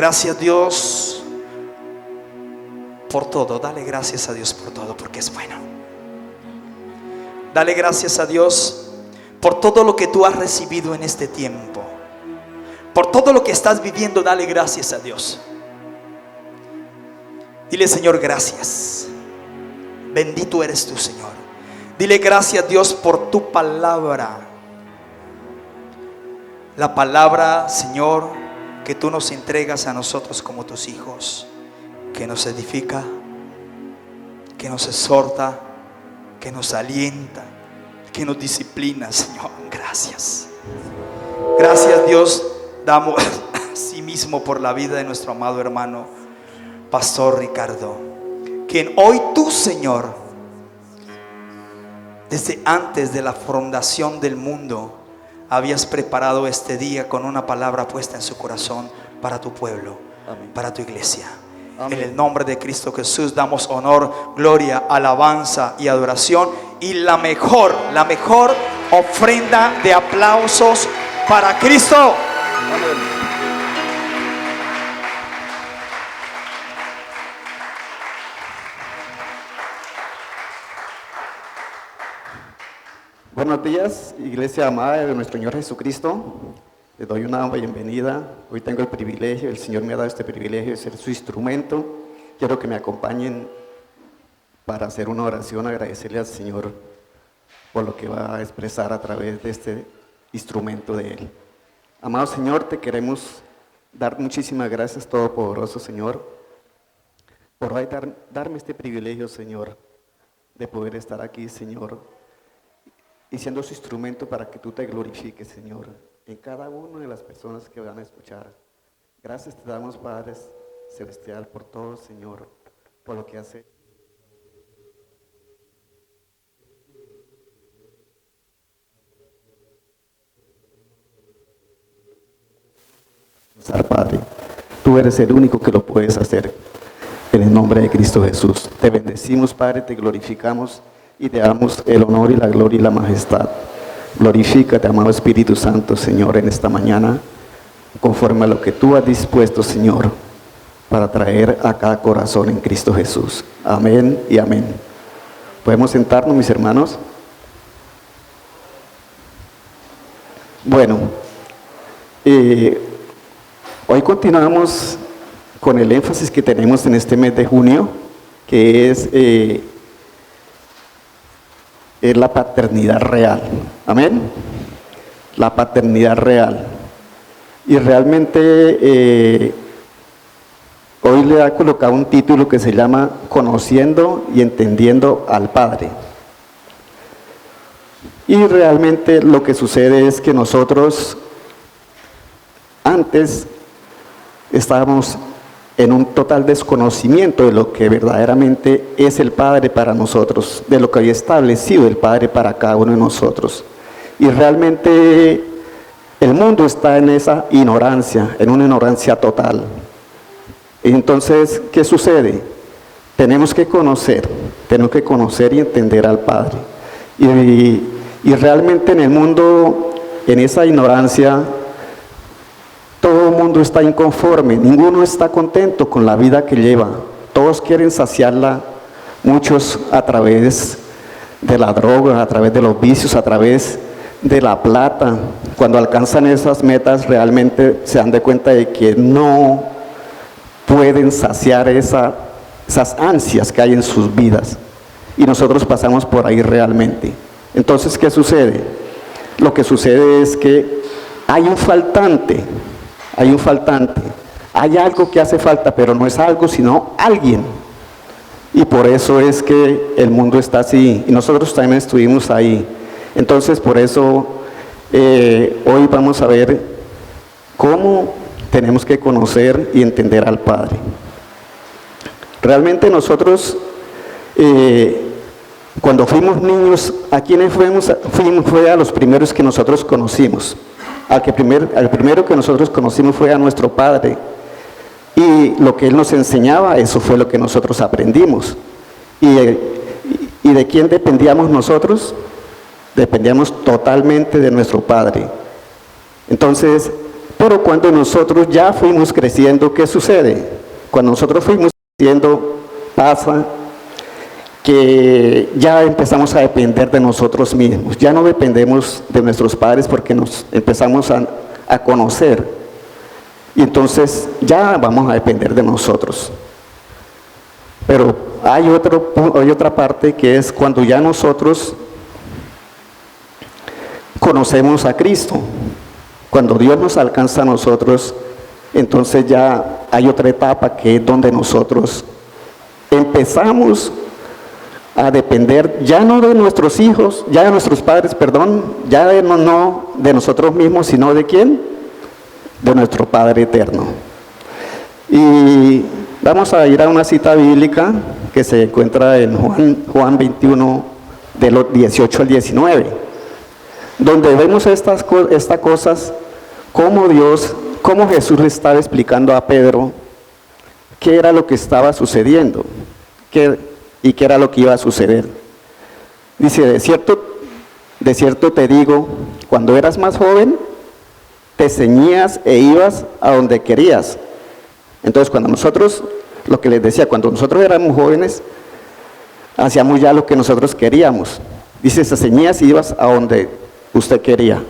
gracias, Dios, por todo. Dale gracias a Dios por todo, porque es bueno. Dale gracias a Dios por todo lo que tú has recibido en este tiempo. Por todo lo que estás viviendo, dale gracias a Dios. Dile: Señor, gracias. Bendito eres tú, Señor. Dile gracias, Dios, por tu palabra. La palabra, Señor, que tú nos entregas a nosotros como tus hijos, que nos edifica, que nos exhorta, que nos alienta, que nos disciplina. Señor, gracias. Gracias, Dios. Damos a sí mismo por la vida de nuestro amado hermano Pastor Ricardo, quien hoy tú, Señor, desde antes de la fundación del mundo, habías preparado este día con una palabra puesta en su corazón para tu pueblo. Amén. Para tu iglesia. Amén. En el nombre de Cristo Jesús damos honor, gloria, alabanza y adoración, y la mejor ofrenda de aplausos para Cristo. Amén. Buenos días, iglesia amada de nuestro Señor Jesucristo. Les doy una bienvenida. Hoy tengo el privilegio, el Señor me ha dado este privilegio de ser su instrumento. Quiero que me acompañen para hacer una oración, agradecerle al Señor por lo que va a expresar a través de este instrumento de Él. Amado Señor, te queremos dar muchísimas gracias, todopoderoso Señor, por darme este privilegio, Señor, de poder estar aquí, Señor, y siendo su instrumento para que tú te glorifiques, Señor, en cada una de las personas que van a escuchar. Gracias te damos, Padre Celestial, por todo, Señor, por lo que hace. Padre, tú eres el único que lo puedes hacer. En el nombre de Cristo Jesús, te bendecimos, Padre, te glorificamos y te damos el honor y la gloria y la majestad. Glorifícate, amado Espíritu Santo, Señor, en esta mañana, conforme a lo que tú has dispuesto, Señor, para traer a cada corazón en Cristo Jesús. Amén y amén. ¿Podemos sentarnos, mis hermanos? Bueno, hoy continuamos con el énfasis que tenemos en este mes de junio, que es la paternidad real. Amén. La paternidad real. Y realmente hoy le ha colocado un título que se llama Conociendo y Entendiendo al Padre. Y realmente lo que sucede es que nosotros antes estábamos en un total desconocimiento de lo que verdaderamente es el Padre para nosotros, de lo que había establecido el Padre para cada uno de nosotros. Y realmente el mundo está en esa ignorancia, en una ignorancia total. Entonces, ¿qué sucede? Tenemos que conocer y entender al Padre. Y realmente en el mundo, en esa ignorancia, todo el mundo está inconforme, ninguno está contento con la vida que lleva. Todos quieren saciarla, muchos a través de la droga, a través de los vicios, a través de la plata. Cuando alcanzan esas metas realmente se dan de cuenta de que no pueden saciar esas ansias que hay en sus vidas. Y nosotros pasamos por ahí realmente. Entonces, ¿qué sucede? Lo que sucede es que hay un faltante, hay algo que hace falta, pero no es algo, sino alguien. Y por eso es que el mundo está así, y nosotros también estuvimos ahí. Entonces, por eso, hoy vamos a ver cómo tenemos que conocer y entender al Padre. Realmente nosotros, cuando fuimos niños, ¿a quiénes fuimos? Fue a los primeros que nosotros conocimos. Al primero que nosotros conocimos fue a nuestro Padre, y lo que Él nos enseñaba, eso fue lo que nosotros aprendimos. ¿Y de quién dependíamos nosotros? Dependíamos totalmente de nuestro Padre. Entonces, Pero cuando nosotros ya fuimos creciendo, ¿qué sucede? Cuando nosotros fuimos creciendo, pasa que ya empezamos a depender de nosotros mismos. Ya no dependemos de nuestros padres porque nos empezamos a conocer. Y entonces ya vamos a depender de nosotros. Pero hay otra parte que es cuando ya nosotros conocemos a Cristo. Cuando Dios nos alcanza a nosotros, entonces ya hay otra etapa que es donde nosotros empezamos a depender ya no de nuestros hijos, ya de nuestros padres, perdón, ya no de nosotros mismos, sino de ¿quién? De nuestro Padre eterno. Y vamos a ir a una cita bíblica que se encuentra en Juan 21, de los 18 al 19, donde vemos estas cosas, cómo Jesús le estaba explicando a Pedro qué era lo que estaba sucediendo y qué era lo que iba a suceder. Dice, de cierto te digo, cuando eras más joven, te ceñías e ibas a donde querías. Entonces, cuando nosotros, lo que les decía, cuando nosotros éramos jóvenes, hacíamos ya lo que nosotros queríamos. Dice, te ceñías y ibas a donde usted quería.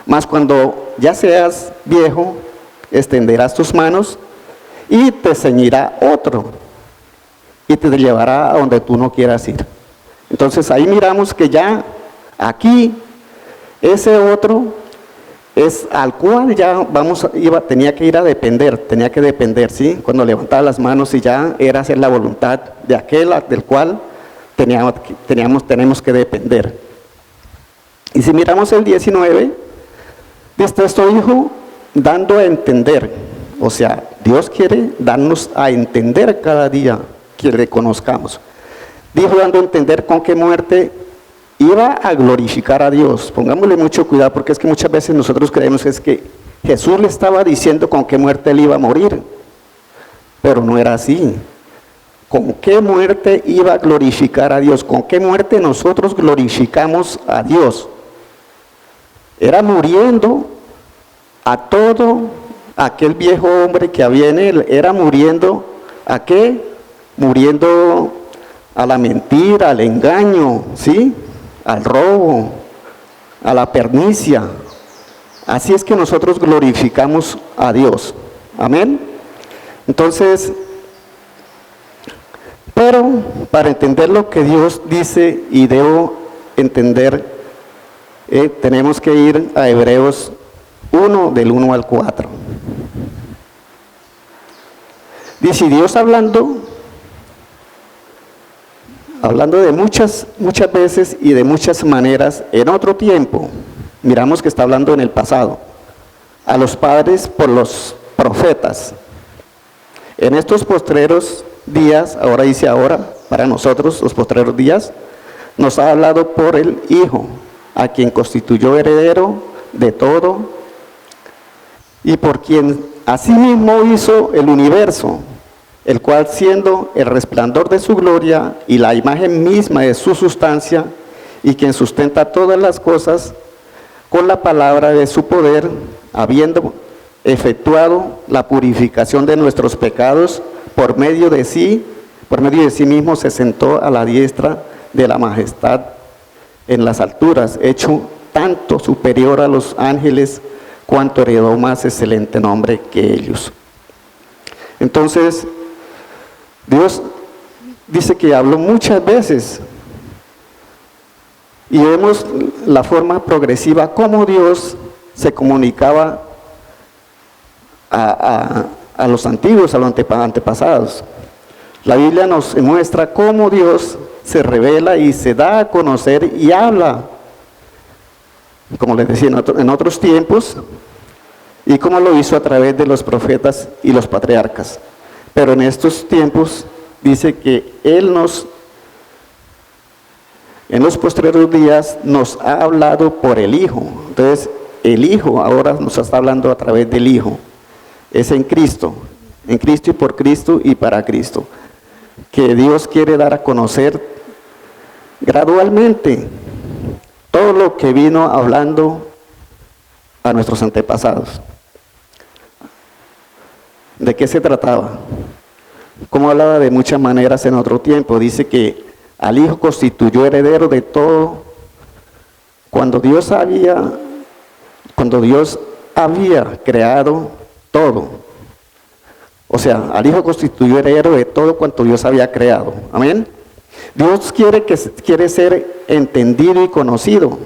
Mas cuando ya seas viejo, extenderás tus manos y te ceñirá otro y te llevará a donde tú no quieras ir. Entonces ahí miramos que ya aquí ese otro es al cual ya tenía que ir a tenía que depender, ¿sí? Cuando levantaba las manos y ya era hacer la voluntad de aquel del cual tenemos que depender. Y si miramos el 19, dice esto, hijo, dando a entender, o sea, Dios quiere darnos a entender cada día que le conozcamos. Dijo dando a entender con qué muerte iba a glorificar a Dios. Pongámosle mucho cuidado porque es que muchas veces nosotros creemos que es que Jesús le estaba diciendo con qué muerte él iba a morir, pero no era así. ¿Con qué muerte iba a glorificar a Dios? ¿Con qué muerte nosotros glorificamos a Dios? Era muriendo a todo aquel viejo hombre que había en él. Era muriendo ¿a qué? Muriendo a la mentira, al engaño, ¿sí? Al robo, a la pernicia. Así es que nosotros glorificamos a Dios. Amén. Entonces, pero para entender lo que Dios dice y debo entender, tenemos que ir a Hebreos 1, del 1 al 4. Dice, Dios hablando de muchas veces y de muchas maneras en otro tiempo, miramos que está hablando en el pasado, a los padres por los profetas. En estos postreros días, ahora dice ahora, para nosotros los postreros días, nos ha hablado por el Hijo, a quien constituyó heredero de todo y por quien asimismo hizo el universo, el cual siendo el resplandor de su gloria y la imagen misma de su sustancia, y quien sustenta todas las cosas con la palabra de su poder, habiendo efectuado la purificación de nuestros pecados, por medio de sí mismo se sentó a la diestra de la majestad en las alturas, hecho tanto superior a los ángeles, cuanto heredó más excelente nombre que ellos. Entonces, Dios dice que habló muchas veces y vemos la forma progresiva cómo Dios se comunicaba a los antiguos, a los antepasados. La Biblia nos muestra cómo Dios se revela y se da a conocer y habla, como les decía, en otros tiempos, y cómo lo hizo a través de los profetas y los patriarcas. Pero en estos tiempos dice que Él en los postreros días nos ha hablado por el Hijo. Entonces, el Hijo ahora nos está hablando a través del Hijo. Es en Cristo y por Cristo y para Cristo, que Dios quiere dar a conocer gradualmente todo lo que vino hablando a nuestros antepasados. ¿De qué se trataba? Como hablaba de muchas maneras en otro tiempo, dice que al Hijo constituyó heredero de todo. Cuando Dios había creado todo, o sea, al Hijo constituyó heredero de todo cuanto Dios había creado. Amén. Dios quiere ser entendido y conocido.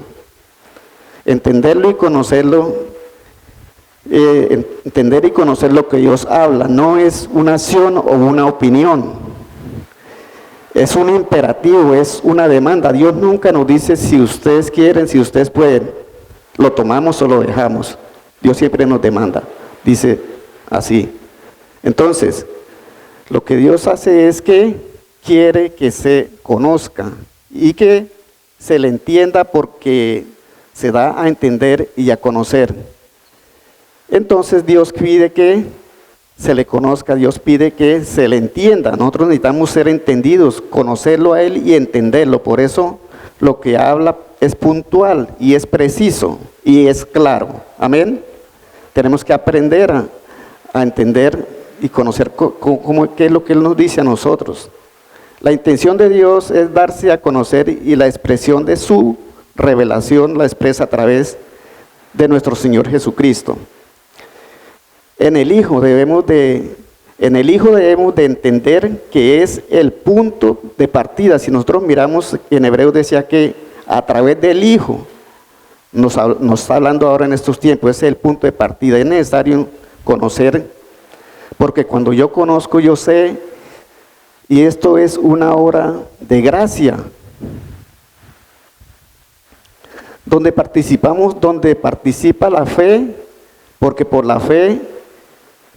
Entenderlo y conocerlo, entender y conocer lo que Dios habla, no es una acción o una opinión. Es un imperativo, es una demanda. Dios nunca nos dice si ustedes quieren, si ustedes pueden. Lo tomamos o lo dejamos. Dios siempre nos demanda. Dice así. Entonces, lo que Dios hace es que quiere que se conozca y que se le entienda, porque se da a entender y a conocer. Entonces Dios pide que se le conozca, Dios pide que se le entienda. Nosotros necesitamos ser entendidos, conocerlo a Él y entenderlo. Por eso lo que habla es puntual y es preciso y es claro. Amén. Tenemos que aprender a entender y conocer qué es lo que Él nos dice a nosotros. La intención de Dios es darse a conocer, y la expresión de su revelación la expresa a través de nuestro Señor Jesucristo. En el Hijo debemos de entender que es el punto de partida. Si nosotros miramos, en Hebreos decía que a través del Hijo nos está hablando ahora en estos tiempos, ese es el punto de partida. Es necesario conocer, porque cuando yo conozco, yo sé, y esto es una obra de gracia, donde participa la fe, porque por la fe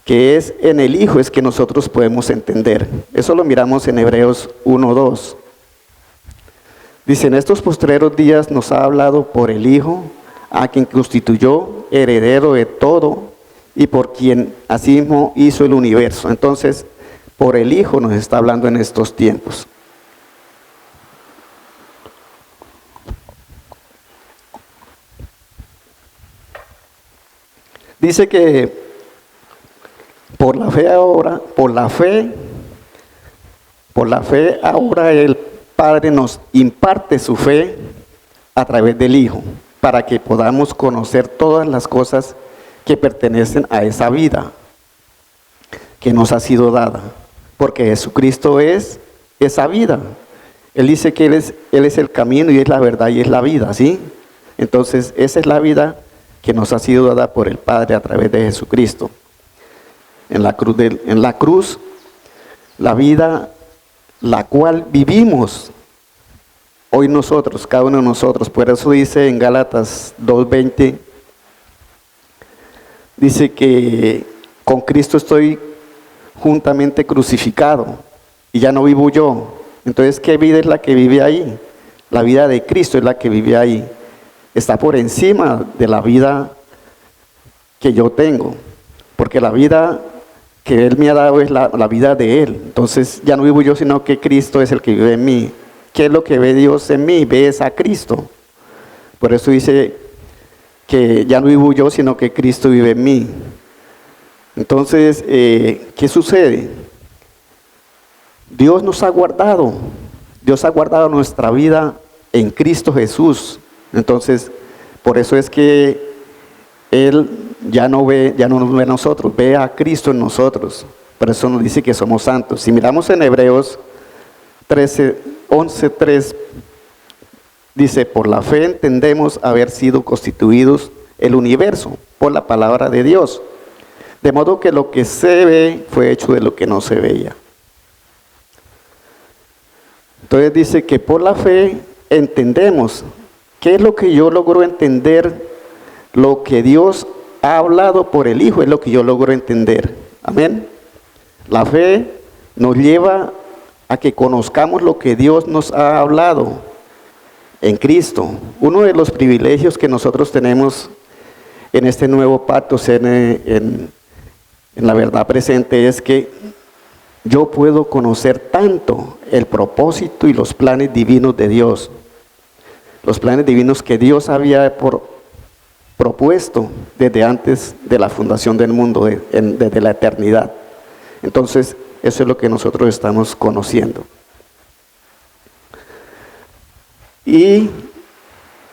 que es en el Hijo es que nosotros podemos entender. Eso lo miramos en Hebreos 1:2. Dice: en estos postreros días nos ha hablado por el Hijo, a quien constituyó heredero de todo y por quien asimismo hizo el universo. Entonces, por el Hijo nos está hablando en estos tiempos. Dice que por la fe ahora el Padre nos imparte su fe a través del Hijo, para que podamos conocer todas las cosas que pertenecen a esa vida que nos ha sido dada, porque Jesucristo es esa vida. Él dice que Él es el camino y es la verdad y es la vida, ¿sí? Entonces esa es la vida que nos ha sido dada por el Padre a través de Jesucristo. En la cruz, la vida la cual vivimos hoy nosotros, cada uno de nosotros. Por eso dice en Gálatas 2:20, dice que con Cristo estoy juntamente crucificado y ya no vivo yo. Entonces, ¿qué vida es la que vive ahí? La vida de Cristo es la que vive ahí. Está por encima de la vida que yo tengo, porque la vida que Él me ha dado es la vida de Él. Entonces ya no vivo yo, sino que Cristo es el que vive en mí. ¿Qué es lo que ve Dios en mí? Ve a Cristo. Por eso dice que ya no vivo yo, sino que Cristo vive en mí. Entonces, ¿qué sucede? Dios nos ha guardado. Dios ha guardado nuestra vida en Cristo Jesús. Entonces, por eso es que Él ya no nos ve a nosotros, ve a Cristo en nosotros. Por eso nos dice que somos santos. Si miramos en Hebreos 11:3, dice: por la fe entendemos haber sido constituidos el universo por la palabra de Dios, de modo que lo que se ve fue hecho de lo que no se veía. Entonces dice que por la fe entendemos. ¿Qué es lo que yo logro entender? Lo que Dios ha hablado por el Hijo es lo que yo logro entender. Amén. La fe nos lleva a que conozcamos lo que Dios nos ha hablado en Cristo. Uno de los privilegios que nosotros tenemos en este nuevo pacto, en la verdad presente, es que yo puedo conocer tanto el propósito y los planes divinos de Dios. Los planes divinos que Dios había propuesto desde antes de la fundación del mundo, desde la eternidad. Entonces, eso es lo que nosotros estamos conociendo. Y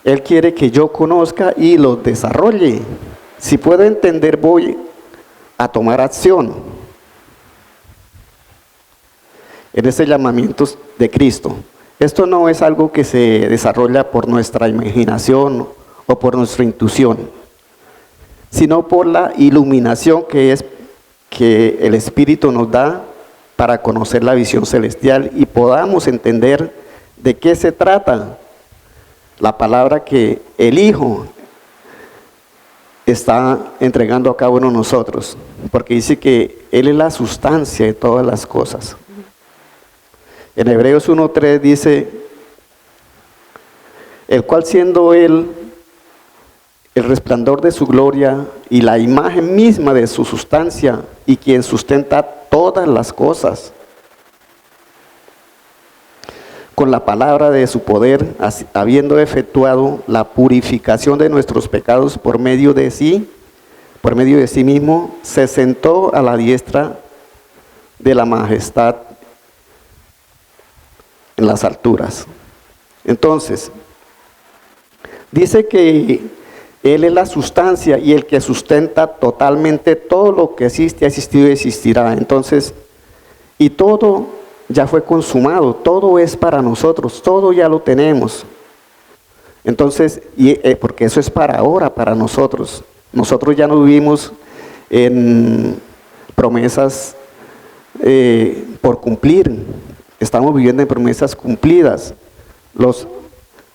Él quiere que yo conozca y los desarrolle. Si puedo entender, voy a tomar acción en ese llamamiento de Cristo. Esto no es algo que se desarrolla por nuestra imaginación o por nuestra intuición, sino por la iluminación que el Espíritu nos da para conocer la visión celestial y podamos entender de qué se trata la palabra que el Hijo está entregando a cada uno de nosotros, porque dice que Él es la sustancia de todas las cosas. En Hebreos 1:3 dice, el cual siendo Él el resplandor de su gloria y la imagen misma de su sustancia, y quien sustenta todas las cosas, con la palabra de su poder, habiendo efectuado la purificación de nuestros pecados por medio de sí mismo, se sentó a la diestra de la majestad en las alturas. Entonces, dice que Él es la sustancia y el que sustenta totalmente todo lo que existe, ha existido y existirá. Entonces, y todo ya fue consumado, todo es para nosotros, todo ya lo tenemos. Entonces, porque eso es para ahora, para nosotros. Nosotros ya no vivimos en promesas por cumplir, estamos viviendo en promesas cumplidas. Los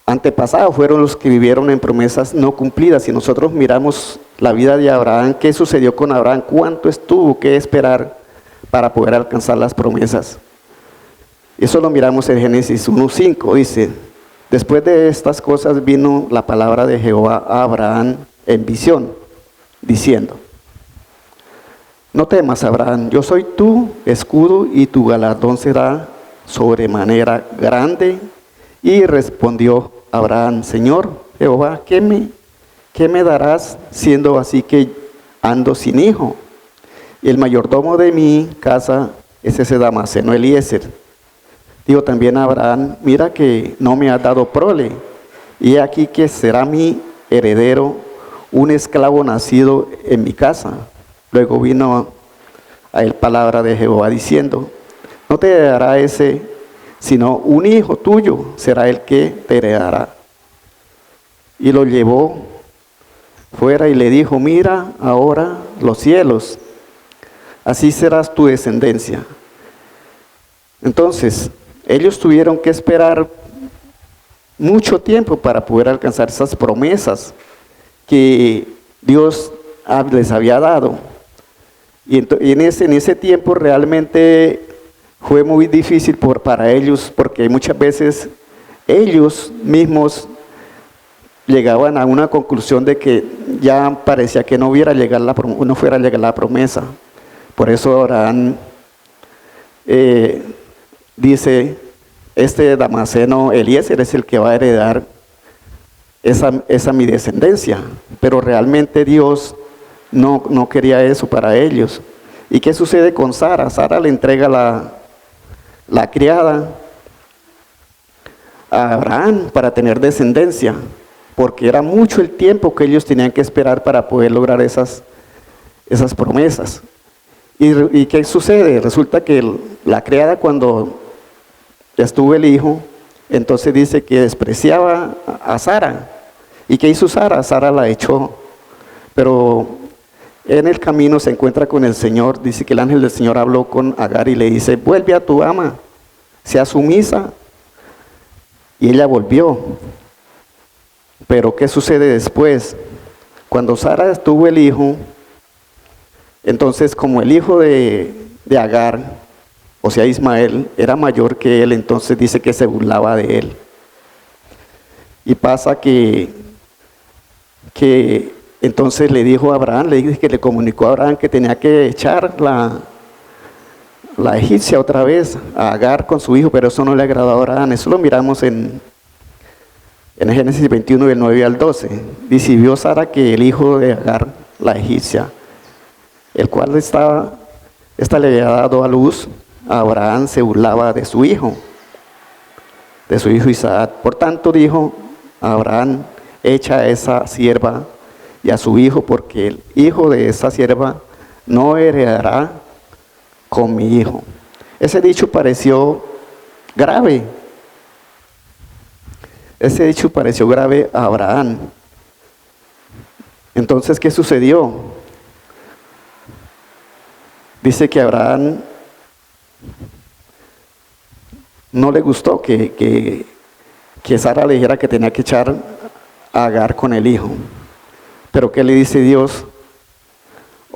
antepasados fueron los que vivieron en promesas no cumplidas. Si nosotros miramos la vida de Abraham, ¿qué sucedió con Abraham? ¿Cuánto tuvo que esperar para poder alcanzar las promesas? Eso lo miramos en Génesis 1:5, dice, después de estas cosas vino la palabra de Jehová a Abraham en visión, diciendo, no temas, Abraham, yo soy tu escudo y tu galardón será sobremanera grande. Y respondió Abraham, Señor Jehová, ¿qué me darás siendo así que ando sin hijo? Y el mayordomo de mi casa es ese Damaseno Eliezer. Digo también a Abraham, mira que no me has dado prole, y aquí que será mi heredero un esclavo nacido en mi casa. Luego vino a él palabra de Jehová diciendo, no te dará ese, sino un hijo tuyo será el que te heredará. Y lo llevó fuera y le dijo, mira ahora los cielos, así serás tu descendencia. Entonces, ellos tuvieron que esperar mucho tiempo para poder alcanzar esas promesas que Dios les había dado. Y en ese tiempo realmente fue muy difícil para ellos, porque muchas veces ellos mismos llegaban a una conclusión de que ya parecía que no fuera a llegar la promesa. Por eso Abraham dice, este Damaseno Eliezer es el que va a heredar esa mi descendencia. Pero realmente Dios no quería eso para ellos. ¿Y qué sucede con Sara? Sara le entrega la criada a Abraham para tener descendencia, porque era mucho el tiempo que ellos tenían que esperar para poder lograr esas promesas. ¿Y qué sucede? Resulta que la criada, cuando ya estuvo el hijo, entonces dice que despreciaba a Sara. ¿Y qué hizo Sara? Sara la echó. Pero en el camino se encuentra con el Señor. Dice que el ángel del Señor habló con Agar y le dice, vuelve a tu ama, sea sumisa. Y ella volvió. Pero ¿qué sucede después? Cuando Sara tuvo el hijo, entonces como el hijo de Agar, o sea Ismael, era mayor que él, entonces dice que se burlaba de él. Y pasa que entonces le dijo a Abraham, le comunicó a Abraham que tenía que echar la egipcia otra vez a Agar con su hijo, pero eso no le agradó a Abraham. Eso lo miramos en En Génesis 21, del 9 al 12, dice: y vio Sara que el hijo de Agar, la egipcia, el cual esta le había dado a luz a Abraham, se burlaba de su hijo Isaac. Por tanto dijo a Abraham: echa a esa sierva y a su hijo, porque el hijo de esa sierva no heredará con mi hijo. Ese dicho pareció grave. A Abraham. Entonces, ¿qué sucedió? Dice que a Abraham no le gustó que Sara le dijera que tenía que echar a Agar con el hijo. Pero ¿qué le dice Dios?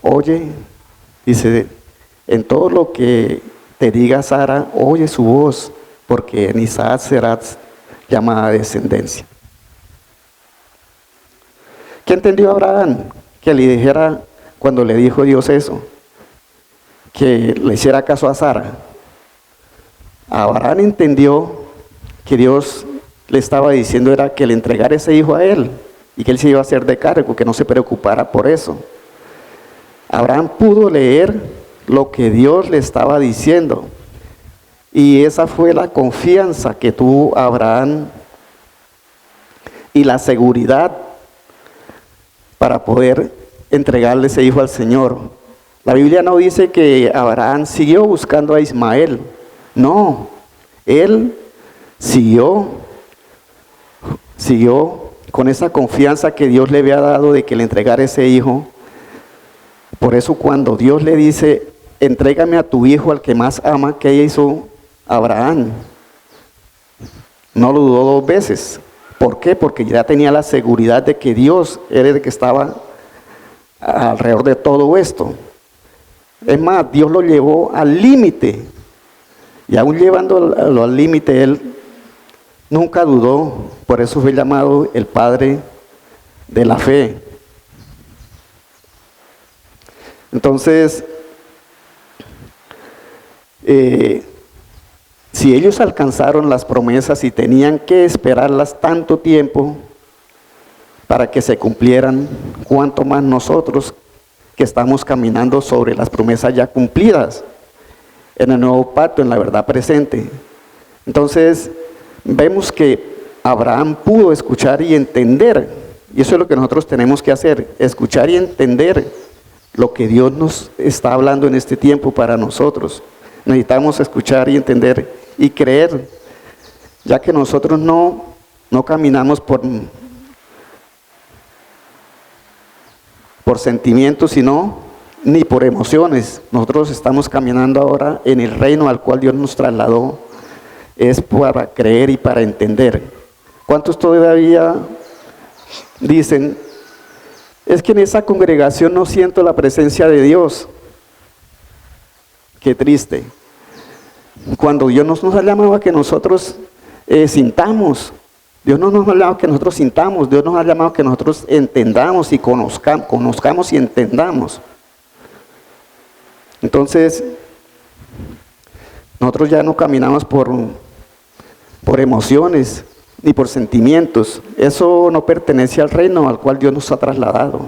Oye, dice, en todo lo que te diga Sara, oye su voz, porque en Isaac serás llamada descendencia. ¿Qué entendió Abraham? Que le dijera, cuando le dijo Dios eso, que le hiciera caso a Sara. Abraham entendió que Dios le estaba diciendo era que le entregara ese hijo a él y que él se iba a hacer de cargo, que no se preocupara por eso. Abraham pudo leer lo que Dios le estaba diciendo, y esa fue la confianza que tuvo Abraham y la seguridad para poder entregarle ese hijo al Señor. La Biblia no dice que Abraham siguió buscando a Ismael. No, él siguió con esa confianza que Dios le había dado de que le entregara ese hijo. Por eso cuando Dios le dice: entrégame a tu hijo, al que más ama, ¿qué hizo Abraham? No lo dudó dos veces. ¿Por qué? Porque ya tenía la seguridad de que Dios era el que estaba alrededor de todo esto. Es más, Dios lo llevó al límite. Y aún llevándolo al límite, él nunca dudó. Por eso fue llamado el padre de la fe. Entonces, si ellos alcanzaron las promesas y tenían que esperarlas tanto tiempo para que se cumplieran, ¿cuánto más nosotros que estamos caminando sobre las promesas ya cumplidas en el nuevo pacto, en la verdad presente? Entonces, vemos que Abraham pudo escuchar y entender, y eso es lo que nosotros tenemos que hacer: escuchar y entender lo que Dios nos está hablando en este tiempo para nosotros. Necesitamos escuchar y entender y creer, ya que nosotros no caminamos por sentimientos, sino ni por emociones. Nosotros estamos caminando ahora en el reino al cual Dios nos trasladó. Es para creer y para entender. ¿Cuántos todavía dicen: es que en esa congregación no siento la presencia de Dios? Qué triste. Cuando Dios nos ha llamado a que nosotros sintamos. Dios no nos ha llamado a que nosotros sintamos. Dios nos ha llamado a que nosotros entendamos y conozcamos y entendamos. Entonces, nosotros ya no caminamos por emociones ni por sentimientos. Eso no pertenece al reino al cual Dios nos ha trasladado.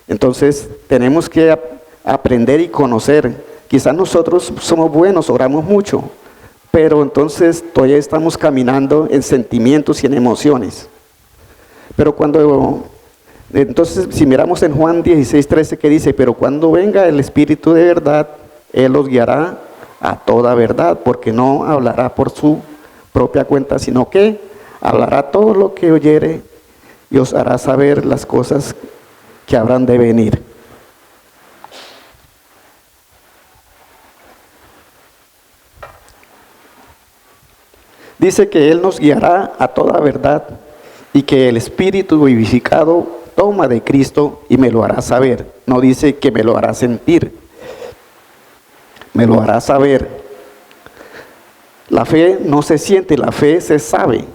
Entonces, tenemos que aprender y conocer. Quizás nosotros somos buenos, oramos mucho, pero entonces todavía estamos caminando en sentimientos y en emociones. Pero entonces si miramos en Juan 16:13, que dice: pero cuando venga el Espíritu de verdad, Él los guiará a toda verdad, porque no hablará por su propia cuenta, sino que hablará todo lo que oyere y os hará saber las cosas que habrán de venir. Dice que Él nos guiará a toda verdad y que el Espíritu vivificado toma de Cristo y me lo hará saber. No dice que me lo hará sentir, me lo hará saber. La fe no se siente, la fe se sabe.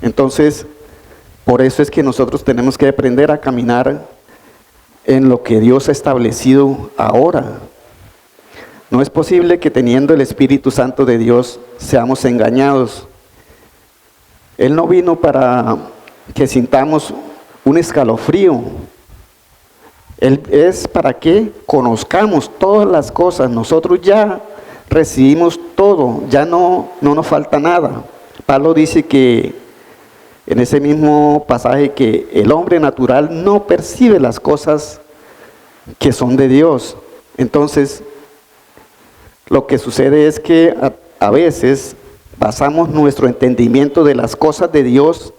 Entonces, por eso es que nosotros tenemos que aprender a caminar en lo que Dios ha establecido ahora. No es posible que teniendo el Espíritu Santo de Dios seamos engañados. Él no vino para que sintamos un escalofrío. Él es para que conozcamos todas las cosas. Nosotros ya recibimos todo, ya no nos falta nada. Pablo dice que en ese mismo pasaje que el hombre natural no percibe las cosas que son de Dios. Entonces, lo que sucede es que a veces basamos nuestro entendimiento de las cosas de Dios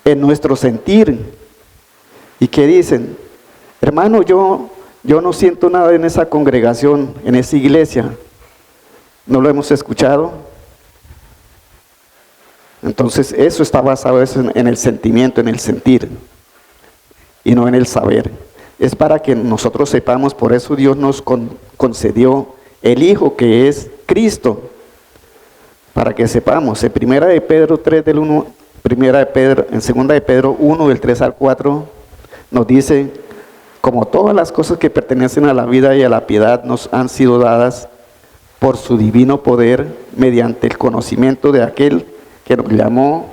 en nuestro sentir. ¿Y qué dicen? Hermano, yo no siento nada en esa congregación, en esa iglesia. ¿No lo hemos escuchado? Entonces, eso está basado en el sentimiento, en el sentir, y no en el saber. Es para que nosotros sepamos, por eso Dios nos concedió el Hijo, que es Cristo, para que sepamos. En Primera de Pedro 3 del 1, en Segunda de Pedro 1 del 3 al 4 nos dice: como todas las cosas que pertenecen a la vida y a la piedad nos han sido dadas por su divino poder, mediante el conocimiento de aquel que nos llamó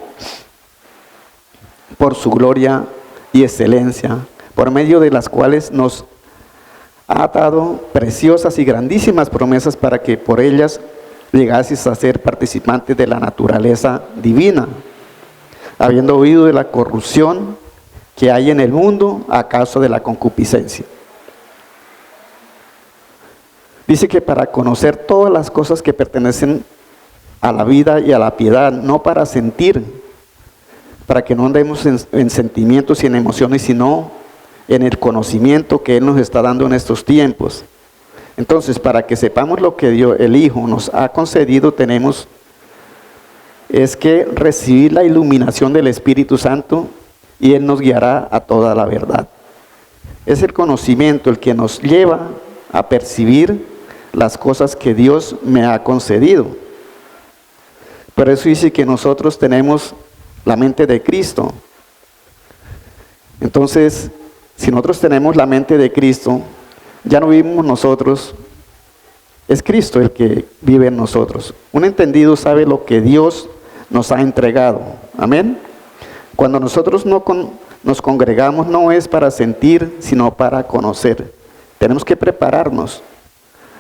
por su gloria y excelencia, por medio de las cuales nos ha dado preciosas y grandísimas promesas, para que por ellas llegases a ser participantes de la naturaleza divina, habiendo oído de la corrupción que hay en el mundo a causa de la concupiscencia. Dice que para conocer todas las cosas que pertenecen a la vida y a la piedad, no para sentir, para que no andemos en sentimientos y en emociones, sino en el conocimiento que Él nos está dando en estos tiempos. Entonces, para que sepamos lo que Dios, el Hijo, nos ha concedido, tenemos es que recibir la iluminación del Espíritu Santo, y Él nos guiará a toda la verdad. Es el conocimiento el que nos lleva a percibir las cosas que Dios me ha concedido. Por eso dice que nosotros tenemos la mente de Cristo. Entonces, si nosotros tenemos la mente de Cristo, ya no vivimos nosotros, es Cristo el que vive en nosotros. Un entendido sabe lo que Dios nos ha entregado. Amén. Cuando nosotros nos congregamos, no es para sentir, sino para conocer. Tenemos que prepararnos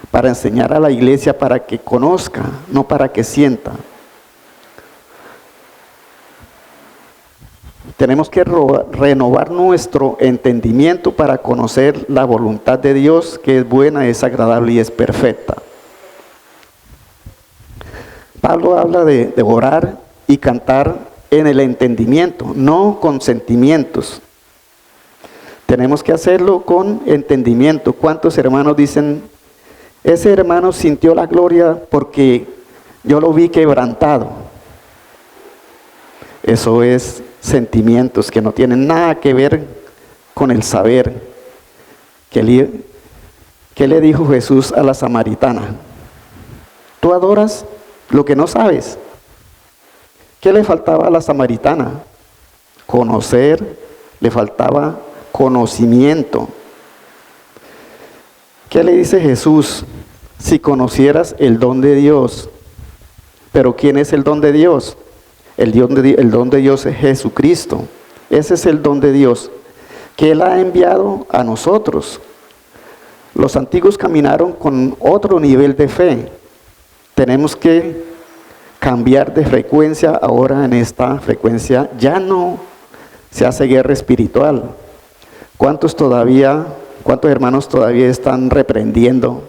para enseñar a la iglesia, para que conozca, no para que sienta. Tenemos que renovar nuestro entendimiento para conocer la voluntad de Dios, que es buena, es agradable y es perfecta. Pablo habla de orar y cantar en el entendimiento, no con sentimientos. Tenemos que hacerlo con entendimiento. ¿Cuántos hermanos dicen: ese hermano sintió la gloria porque yo lo vi quebrantado? Eso es sentimientos que no tienen nada que ver con el saber. ¿Qué le dijo Jesús a la samaritana? ¿Tú adoras lo que no sabes? ¿Qué le faltaba a la samaritana? Conocer, le faltaba conocimiento. ¿Qué le dice Jesús? Si conocieras el don de Dios. ¿Pero quién es el don de Dios? El don de Dios es Jesucristo. Ese es el don de Dios que Él ha enviado a nosotros. Los antiguos caminaron con otro nivel de fe. Tenemos que cambiar de frecuencia. Ahora en esta frecuencia ya no se hace guerra espiritual. ¿Cuántos hermanos todavía están reprendiendo?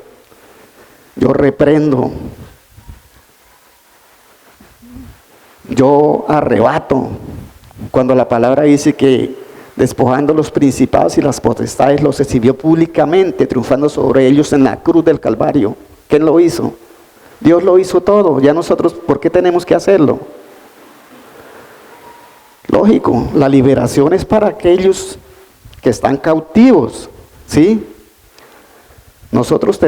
Yo reprendo. Yo arrebato. Cuando la palabra dice que despojando los principados y las potestades los exhibió públicamente, triunfando sobre ellos en la cruz del Calvario. ¿Quién lo hizo? Dios lo hizo todo. Ya nosotros, ¿por qué tenemos que hacerlo? Lógico, la liberación es para aquellos que están cautivos, ¿sí? Nosotros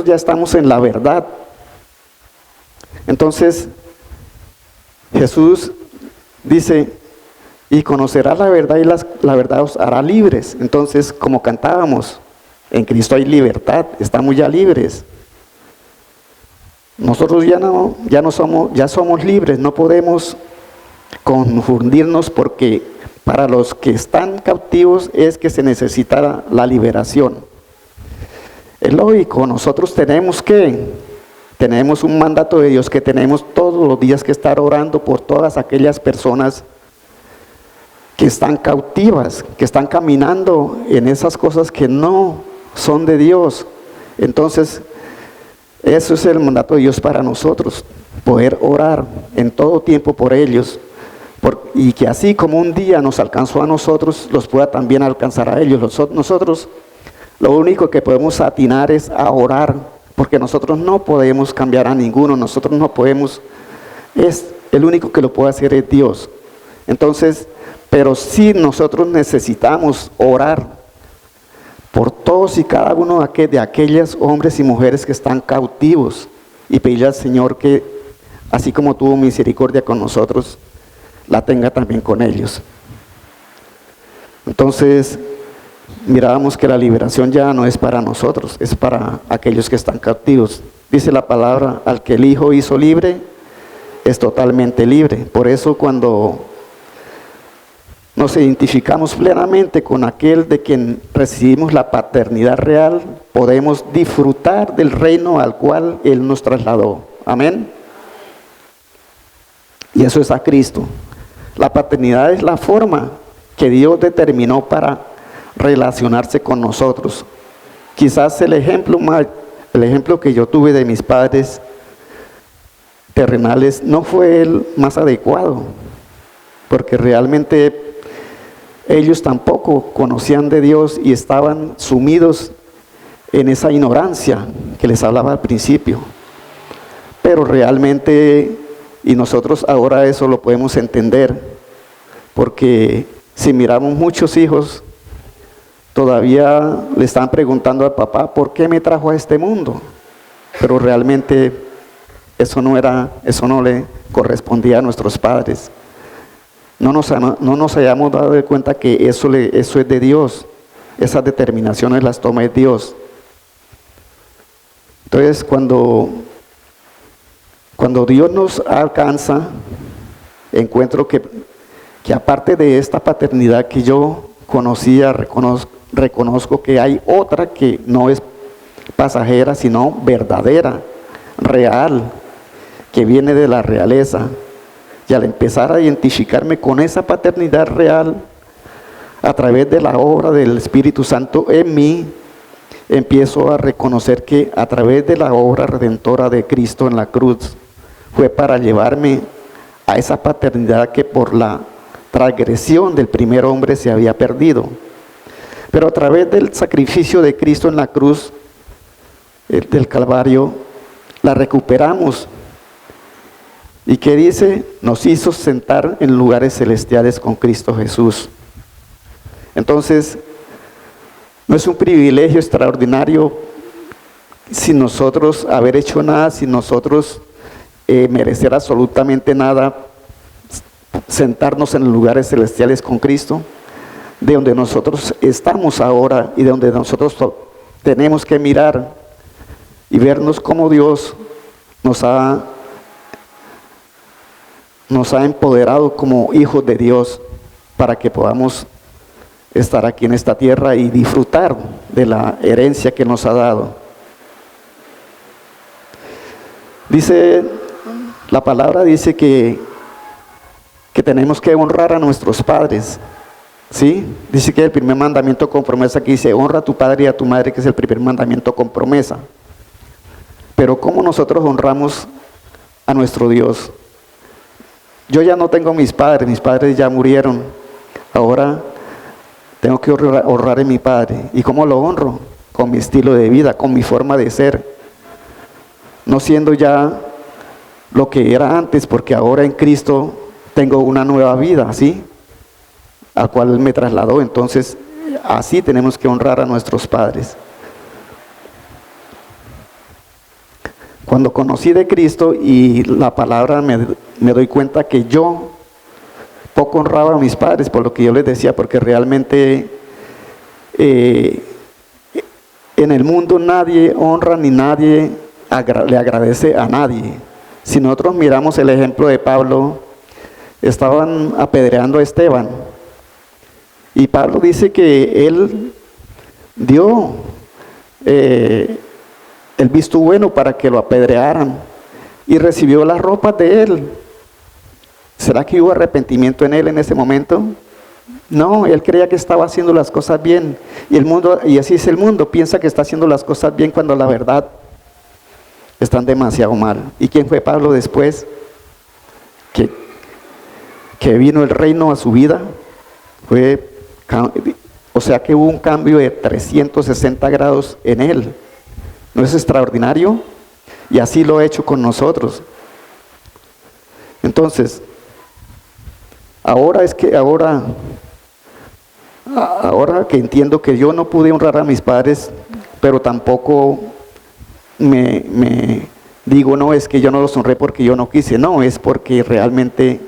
ya estamos en la verdad. Entonces, Jesús dice: y conocerá la verdad, y la verdad os hará libres. Entonces, como cantábamos, en Cristo hay libertad, estamos ya libres. Nosotros ya somos libres, no podemos confundirnos, porque para los que están cautivos es que se necesita la liberación. Es lógico, nosotros tenemos un mandato de Dios que tenemos todos los días que estar orando por todas aquellas personas que están cautivas, que están caminando en esas cosas que no son de Dios. Entonces, eso es el mandato de Dios para nosotros, poder orar en todo tiempo por ellos, y que así como un día nos alcanzó a nosotros, los pueda también alcanzar a ellos. Nosotros lo único que podemos atinar es a orar, porque nosotros no podemos cambiar a ninguno, nosotros no podemos, el único que lo puede hacer es Dios. Entonces, pero sí nosotros necesitamos orar por todos y cada uno de aquellos hombres y mujeres que están cautivos, y pedirle al Señor que, así como tuvo misericordia con nosotros, la tenga también con ellos. Entonces, mirábamos que la liberación ya no es para nosotros, es para aquellos que están cautivos. Dice la palabra, al que el Hijo hizo libre, es totalmente libre. Por eso cuando nos identificamos plenamente con aquel de quien recibimos la paternidad real, podemos disfrutar del reino al cual Él nos trasladó. Amén. Y eso es a Cristo. La paternidad es la forma que Dios determinó para relacionarse con nosotros. Quizás el ejemplo que yo tuve de mis padres terrenales no fue el más adecuado, porque realmente ellos tampoco conocían de Dios y estaban sumidos en esa ignorancia que les hablaba al principio. Pero realmente, y nosotros ahora eso lo podemos entender, porque si miramos muchos hijos, todavía le están preguntando al papá, ¿por qué me trajo a este mundo? Pero realmente eso no le correspondía a nuestros padres. No nos hayamos dado de cuenta que eso es de Dios. Esas determinaciones las toma Dios. Entonces, cuando Dios nos alcanza, encuentro que aparte de esta paternidad que yo conocía, reconozco que hay otra que no es pasajera, sino verdadera, real, que viene de la realeza. Y al empezar a identificarme con esa paternidad real, a través de la obra del Espíritu Santo en mí, empiezo a reconocer que a través de la obra redentora de Cristo en la cruz, fue para llevarme a esa paternidad que por la transgresión del primer hombre se había perdido. Pero a través del sacrificio de Cristo en la cruz del Calvario, la recuperamos. ¿Y qué dice? Nos hizo sentar en lugares celestiales con Cristo Jesús. Entonces, no es un privilegio extraordinario sin nosotros haber hecho nada, sin nosotros merecer absolutamente nada, sentarnos en lugares celestiales con Cristo, de donde nosotros estamos ahora y de donde nosotros tenemos que mirar y vernos como Dios nos ha empoderado como hijos de Dios para que podamos estar aquí en esta tierra y disfrutar de la herencia que nos ha dado. La palabra dice que tenemos que honrar a nuestros padres, ¿sí? Dice que el primer mandamiento con promesa, que dice, honra a tu padre y a tu madre, que es el primer mandamiento con promesa. Pero ¿cómo nosotros honramos a nuestro Dios? Yo ya no tengo mis padres ya murieron, ahora tengo que honrar a mi padre. ¿Y cómo lo honro? Con mi estilo de vida, con mi forma de ser, no siendo ya lo que era antes, porque ahora en Cristo tengo una nueva vida, ¿sí? Al cual Él me trasladó. Entonces, así tenemos que honrar a nuestros padres. Cuando conocí de Cristo y la palabra, me doy cuenta que yo poco honraba a mis padres por lo que yo les decía, porque realmente en el mundo nadie honra ni nadie le agradece a nadie. Si nosotros miramos el ejemplo de Pablo, estaban apedreando a Esteban. Y Pablo dice que él dio el visto bueno para que lo apedrearan y recibió las ropas de él. ¿Será que hubo arrepentimiento en él en ese momento? No, él creía que estaba haciendo las cosas bien. Y el mundo, y así es el mundo, piensa que está haciendo las cosas bien cuando la verdad están demasiado mal. ¿Y quién fue Pablo después? Que vino el reino a su vida. O sea que hubo un cambio de 360 grados en él. ¿No es extraordinario? Y así lo ha hecho con nosotros. Entonces, ahora que entiendo que yo no pude honrar a mis padres, pero tampoco me digo, no, es que yo no los honré porque yo no quise. No, es porque realmente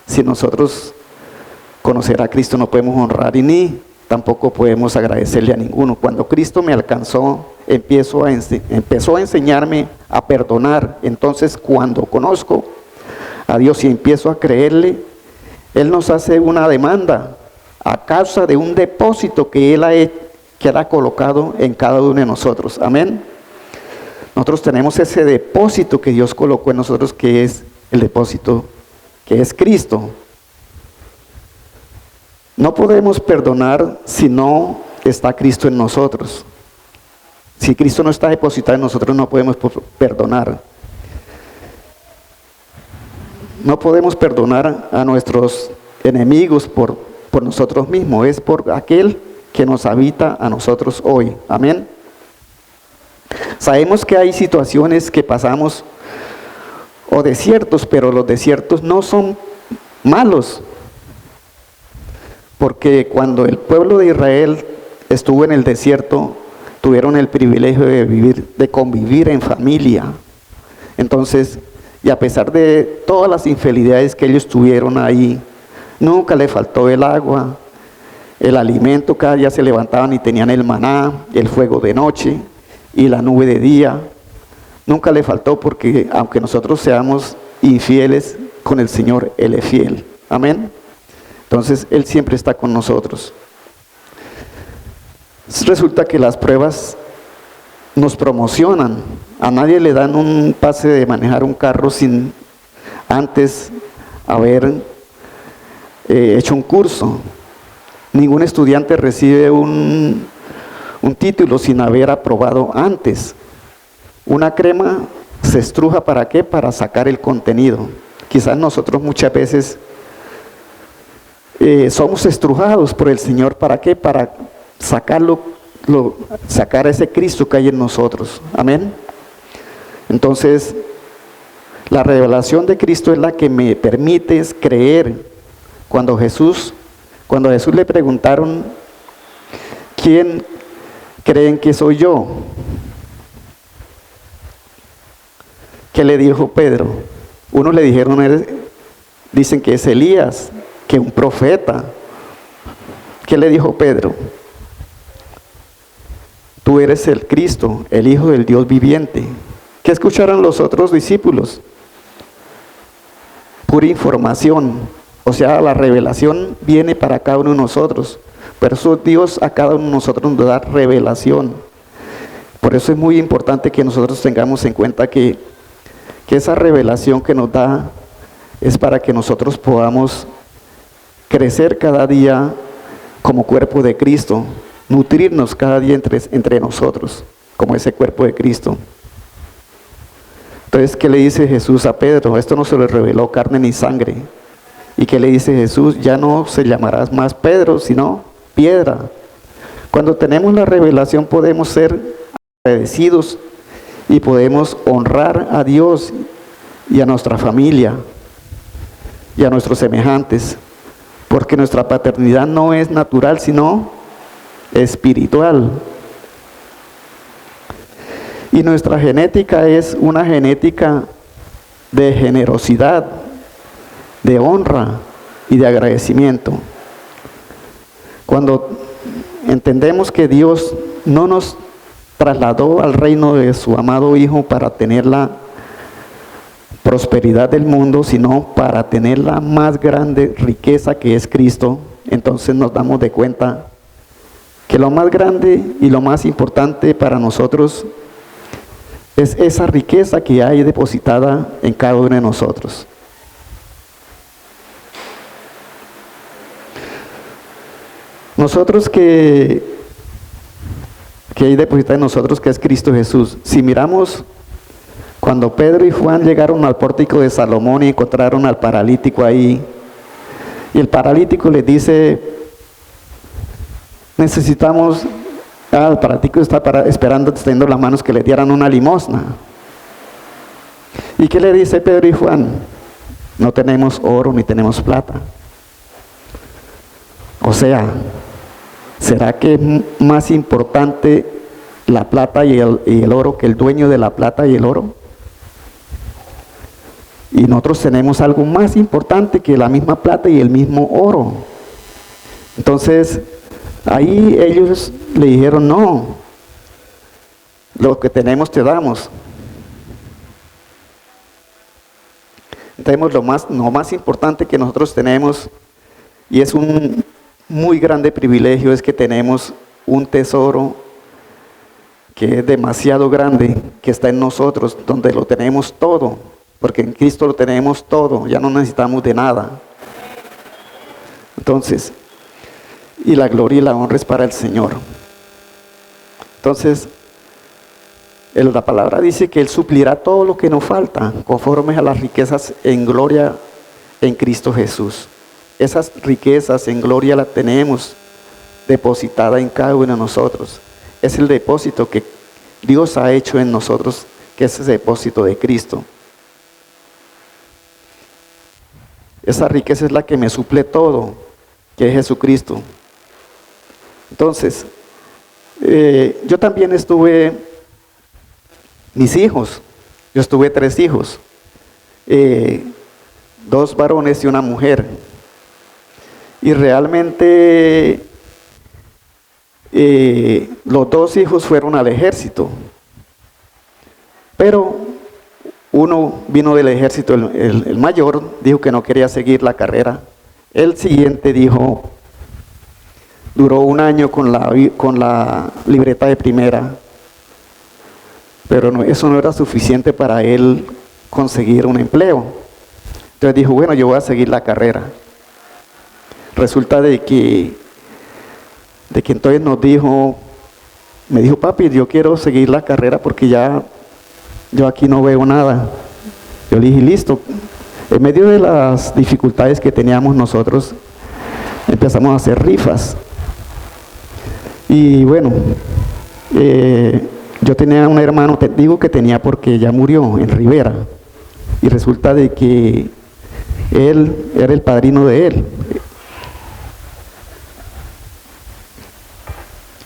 si nosotros conocer a Cristo no podemos honrar y ni tampoco podemos agradecerle a ninguno. Cuando Cristo me alcanzó, empezó a enseñarme a perdonar. Entonces, cuando conozco a Dios y empiezo a creerle, Él nos hace una demanda a causa de un depósito que Él ha colocado en cada uno de nosotros. Amén. Nosotros tenemos ese depósito que Dios colocó en nosotros, que es el depósito, que es Cristo. No podemos perdonar si no está Cristo en nosotros. Si Cristo no está depositado en nosotros, no podemos perdonar. No podemos perdonar a nuestros enemigos por nosotros mismos. Es por aquel que nos habita a nosotros hoy. Amén. Sabemos que hay situaciones que pasamos o desiertos, pero los desiertos no son malos. Porque cuando el pueblo de Israel estuvo en el desierto, tuvieron el privilegio de convivir en familia. Entonces, y a pesar de todas las infidelidades que ellos tuvieron ahí, nunca le faltó el agua, el alimento, cada día se levantaban y tenían el maná, el fuego de noche y la nube de día. Nunca le faltó, porque aunque nosotros seamos infieles con el Señor, Él es fiel. Amén. Entonces, Él siempre está con nosotros. Resulta que las pruebas nos promocionan. A nadie le dan un pase de manejar un carro sin antes haber hecho un curso. Ningún estudiante recibe un título sin haber aprobado antes. Una crema se estruja, ¿para qué? Para sacar el contenido. Quizás nosotros muchas veces somos estrujados por el Señor, ¿para qué? Para sacar ese Cristo que hay en nosotros. Amén. Entonces, la revelación de Cristo es la que me permite creer. Cuando a Jesús le preguntaron, ¿quién creen que soy yo? ¿Qué le dijo Pedro? Unos le dijeron, dicen que es Elías, que un profeta. ¿Qué le dijo Pedro? Tú eres el Cristo, el Hijo del Dios viviente. ¿Qué escucharon los otros discípulos? Pura información. O sea, la revelación viene para cada uno de nosotros. Por eso Dios a cada uno de nosotros nos da revelación. Por eso es muy importante que nosotros tengamos en cuenta que esa revelación que nos da es para que nosotros podamos crecer cada día como cuerpo de Cristo, nutrirnos cada día entre nosotros, como ese cuerpo de Cristo. Entonces, ¿qué le dice Jesús a Pedro? Esto no se lo reveló carne ni sangre. ¿Y qué le dice Jesús? Ya no se llamarás más Pedro, sino piedra. Cuando tenemos la revelación podemos ser agradecidos y podemos honrar a Dios y a nuestra familia y a nuestros semejantes, porque nuestra paternidad no es natural, sino espiritual. Y nuestra genética es una genética de generosidad, de honra y de agradecimiento. Cuando entendemos que Dios no nos trasladó al reino de su amado Hijo para tener prosperidad del mundo, sino para tener la más grande riqueza que es Cristo, entonces nos damos de cuenta que lo más grande y lo más importante para nosotros es esa riqueza que hay depositada en cada uno de nosotros. Nosotros que hay depositada en nosotros, que es Cristo Jesús. Si miramos, cuando Pedro y Juan llegaron al pórtico de Salomón y encontraron al paralítico ahí, y el paralítico les dice, necesitamos, el paralítico está esperando, extendiendo las manos que le dieran una limosna. ¿Y qué le dice Pedro y Juan? No tenemos oro ni tenemos plata. O sea, ¿será que es más importante la plata y el oro que el dueño de la plata y el oro? Y nosotros tenemos algo más importante que la misma plata y el mismo oro. Entonces, ahí ellos le dijeron, no, lo que tenemos te damos. Tenemos lo más importante que nosotros tenemos, y es un muy grande privilegio, es que tenemos un tesoro que es demasiado grande, que está en nosotros, donde lo tenemos todo, porque en Cristo lo tenemos todo, ya no necesitamos de nada. Entonces, y la gloria y la honra es para el Señor. Entonces, la palabra dice que Él suplirá todo lo que nos falta, conforme a las riquezas en gloria en Cristo Jesús. Esas riquezas en gloria las tenemos depositada en cada uno de nosotros. Es el depósito que Dios ha hecho en nosotros, que es ese depósito de Cristo. Esa riqueza es la que me suple todo, que es Jesucristo. Entonces, yo también mis hijos, yo tuve 3 hijos, 2 varones y una mujer. Y realmente los 2 hijos fueron al ejército, pero uno vino del ejército, el mayor dijo que no quería seguir la carrera. El siguiente dijo, duró 1 año con la libreta de primera, pero eso no era suficiente para él conseguir un empleo. Entonces dijo, bueno, yo voy a seguir la carrera. Resulta de que entonces me dijo, papi, yo quiero seguir la carrera porque ya yo aquí no veo nada. Yo le dije, listo. En medio de las dificultades que teníamos nosotros, empezamos a hacer rifas. Y bueno, yo tenía un hermano, te digo que tenía porque ya murió en Rivera. Y resulta de que él era el padrino de él.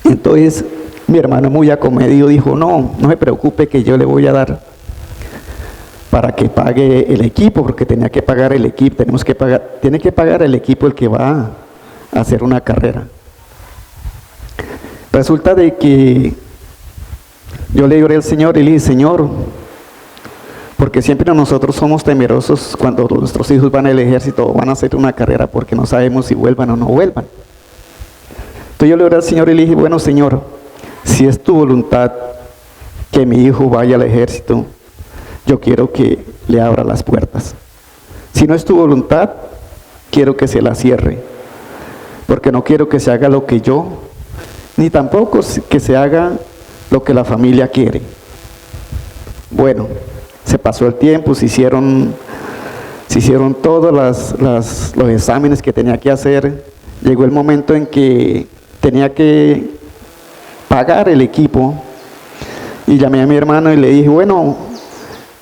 Entonces mi hermano muy acomedido dijo, no se preocupe que yo le voy a dar para que pague el equipo, porque tenía que pagar el equipo, tiene que pagar el equipo el que va a hacer una carrera. Resulta de que yo le oré al Señor y le dije, Señor, porque siempre nosotros somos temerosos cuando nuestros hijos van al ejército o van a hacer una carrera porque no sabemos si vuelvan o no vuelvan. Entonces yo le oré al Señor y le dije, bueno, Señor, si es tu voluntad que mi hijo vaya al ejército, yo quiero que le abra las puertas. Si no es tu voluntad, quiero que se la cierre, porque no quiero que se haga lo que yo, ni tampoco que se haga lo que la familia quiere. Bueno, se pasó el tiempo, se hicieron todos los exámenes que tenía que hacer. Llegó el momento en que tenía que pagar el equipo y llamé a mi hermano y le dije, bueno,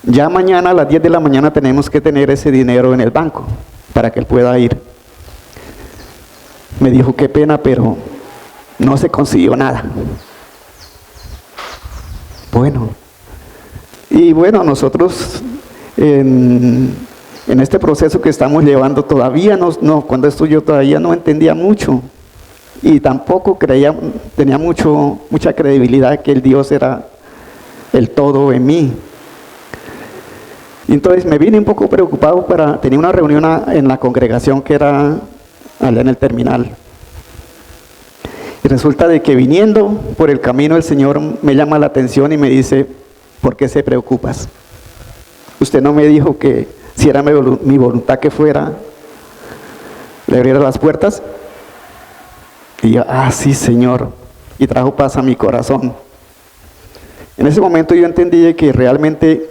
ya mañana a las 10 de la mañana tenemos que tener ese dinero en el banco para que él pueda ir. Me dijo, qué pena, pero no se consiguió nada. Bueno, y bueno, nosotros en este proceso que estamos llevando todavía cuando esto yo todavía no entendía mucho y tampoco tenía mucha credibilidad que el Dios era el todo en mí. Y entonces me vine un poco preocupado tenía una reunión en la congregación que era allá en el terminal. Y resulta de que viniendo por el camino el Señor me llama la atención y me dice, ¿por qué se preocupas? Usted no me dijo que si era mi voluntad que fuera, le abriera las puertas. Y yo, sí, Señor. Y trajo paz a mi corazón. En ese momento yo entendí que realmente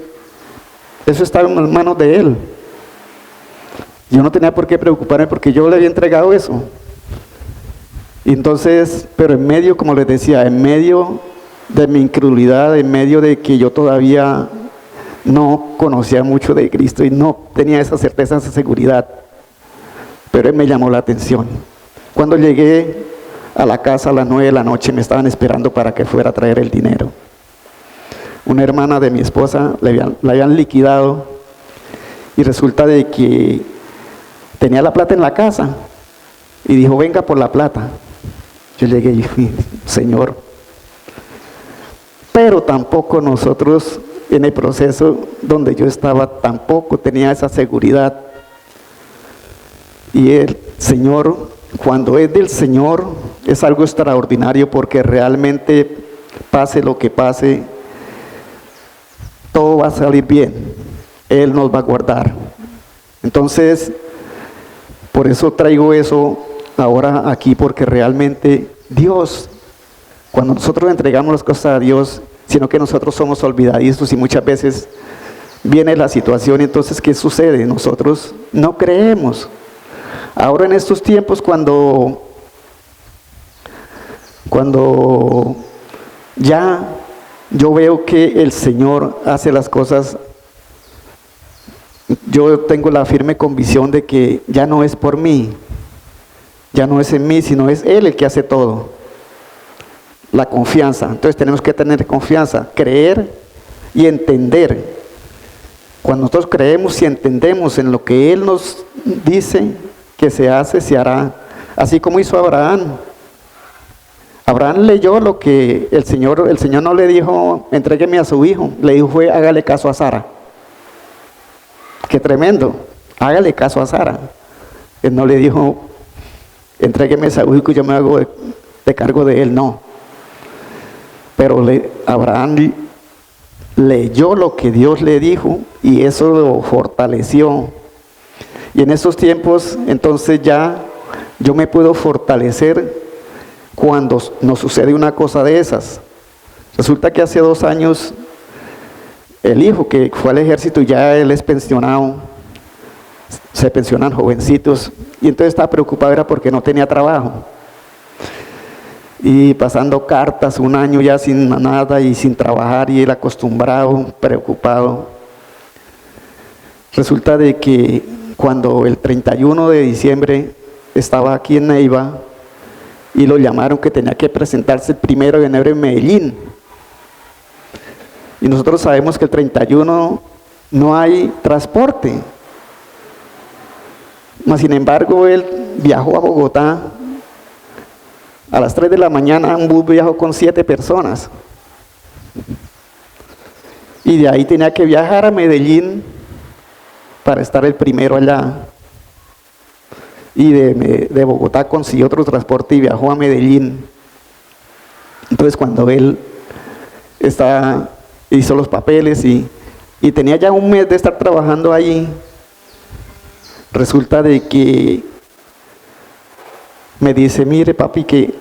eso estaba en las manos de Él. Yo no tenía por qué preocuparme porque yo le había entregado eso. Y entonces, pero en medio, como les decía, en medio de mi incredulidad, en medio de que yo todavía no conocía mucho de Cristo y no tenía esa certeza, esa seguridad, pero Él me llamó la atención. Cuando llegué a la casa a las 9 de la noche, me estaban esperando para que fuera a traer el dinero. Una hermana de mi esposa la habían liquidado y resulta de que tenía la plata en la casa y dijo, venga por la plata. Yo llegué y fui, Señor. Pero tampoco nosotros en el proceso donde yo estaba, tampoco tenía esa seguridad. Y el Señor, cuando es del Señor, es algo extraordinario porque realmente pase lo que pase, todo va a salir bien. Él nos va a guardar. Entonces, por eso traigo eso ahora aquí, porque realmente Dios, cuando nosotros entregamos las cosas a Dios, sino que nosotros somos olvidadizos y muchas veces viene la situación, entonces ¿qué sucede? Nosotros no creemos. Ahora en estos tiempos cuando ya yo veo que el Señor hace las cosas, yo tengo la firme convicción de que ya no es por mí, ya no es en mí, sino es Él el que hace todo. La confianza. Entonces tenemos que tener confianza, creer y entender. Cuando nosotros creemos y entendemos en lo que Él nos dice que se hace, se hará. Así como hizo Abraham. Abraham leyó lo que el Señor no le dijo, entrégueme a su hijo, le dijo fue, hágale caso a Sara. Qué tremendo, hágale caso a Sara. Él no le dijo, entrégueme a su hijo y yo me hago de cargo de él, no. Pero Abraham leyó lo que Dios le dijo y eso lo fortaleció. Y en estos tiempos, entonces ya yo me puedo fortalecer cuando nos sucede una cosa de esas. Resulta que hace 2 años, el hijo que fue al ejército, ya él es pensionado, se pensionan jovencitos, y entonces estaba preocupado, era porque no tenía trabajo. Y pasando cartas, 1 año ya sin nada y sin trabajar, y él acostumbrado, preocupado. Resulta de que cuando el 31 de diciembre estaba aquí en Neiva, y lo llamaron que tenía que presentarse el 1 de enero en Medellín. Y nosotros sabemos que el 31 no hay transporte. Mas, sin embargo, él viajó a Bogotá. A las 3 de la mañana un bus viajó con 7 personas. Y de ahí tenía que viajar a Medellín para estar el 1 allá. Y de Bogotá consiguió otro transporte y viajó a Medellín. Entonces cuando él hizo los papeles y tenía ya 1 mes de estar trabajando allí, resulta de que me dice, mire papi, que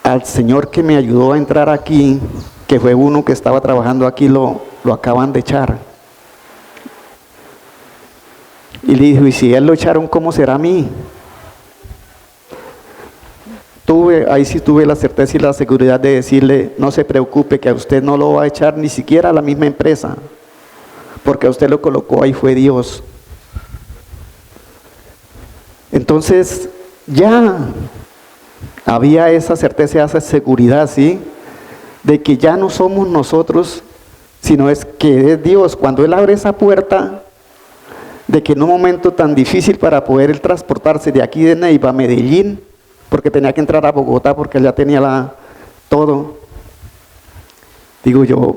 al señor que me ayudó a entrar aquí, que fue uno que estaba trabajando aquí, lo acaban de echar. Y le dijo, y si él lo echaron, ¿cómo será a mí? Ahí sí tuve la certeza y la seguridad de decirle, no se preocupe, que a usted no lo va a echar ni siquiera a la misma empresa, porque a usted lo colocó ahí fue Dios. Entonces ya había esa certeza, esa seguridad, ¿sí? De que ya no somos nosotros, sino es que es Dios. Cuando Él abre esa puerta, de que en un momento tan difícil para poder él transportarse de aquí de Neiva a Medellín, porque tenía que entrar a Bogotá porque allá tenía todo, digo yo,